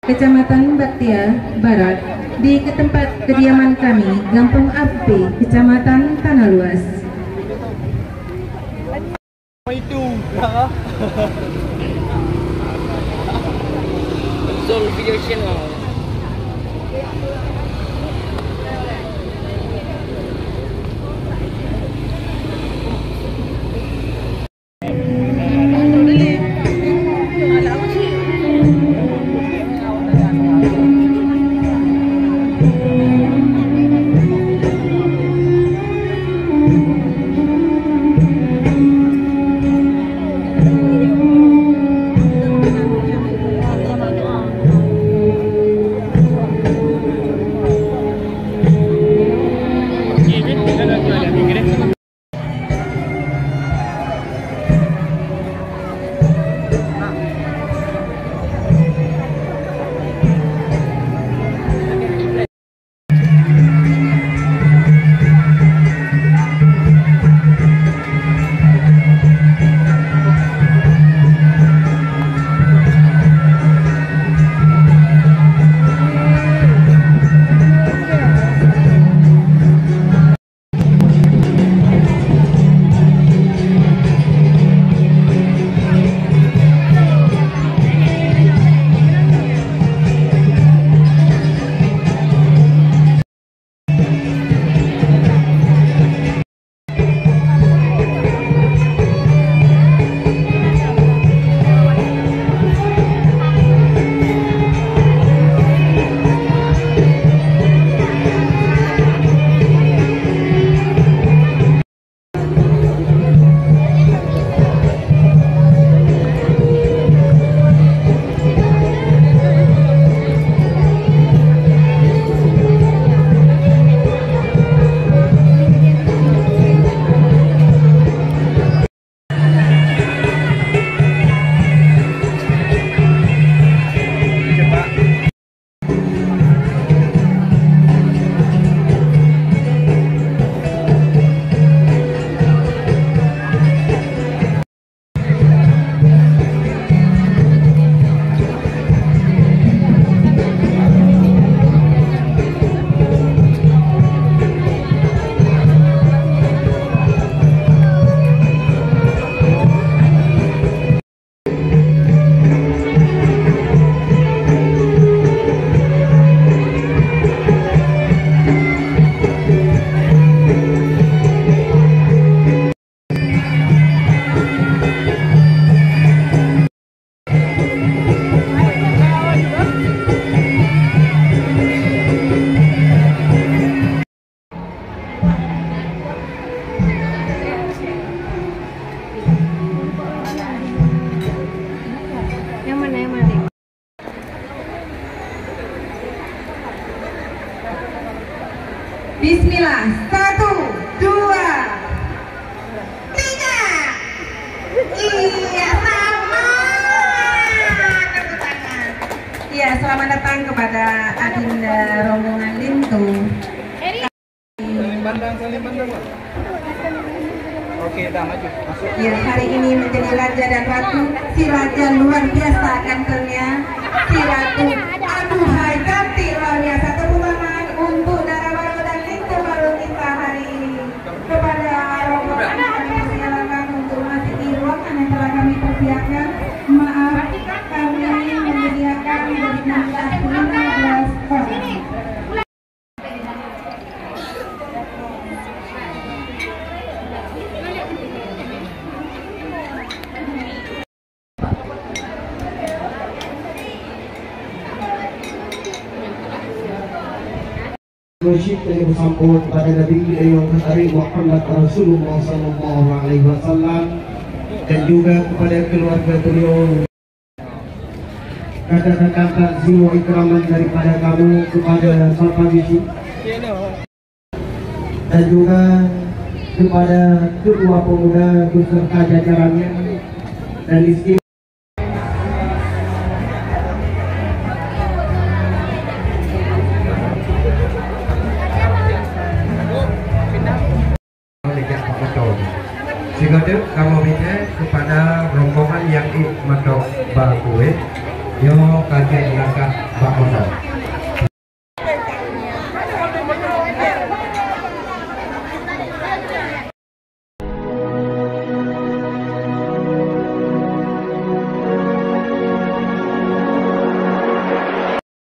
Kecamatan Baktia Barat, di tempat kediaman kami, Gampung Api, Kecamatan Tanah Luas. Itu Zul Video Channel. Bismillah, 1, 2, 3. Iya, sama. Tepuk tangan. Iya, selamat datang kepada Adinda rombongan Lintu. Saling pandang. Oke, udah maju. Masuk. Ya, hari ini menjadi raja dan ratu. Si raja luar biasa gantengnya. Si ratu, aduhai cantik luar biasa. Tepuk tangan untuk Dara Baru dan Lintu Baru kita hari ini. Kepada rombongan kami persilakan untuk masuk di ruangan yang telah kami persiapkan. Maaf, kami menyediakan dari 16-15 orang. Worship yang bersambut pada Nabi yang Hari Muhammad Rasulullah Sallallahu Alaihi Wasallam dan juga kepada keluarga beliau. Kata-kata jiwa ikraman daripada kamu kepada Bapak Yusuf dan juga kepada kedua pemuda beserta jajarannya dan istri. bakue yo kajian langkah bakono.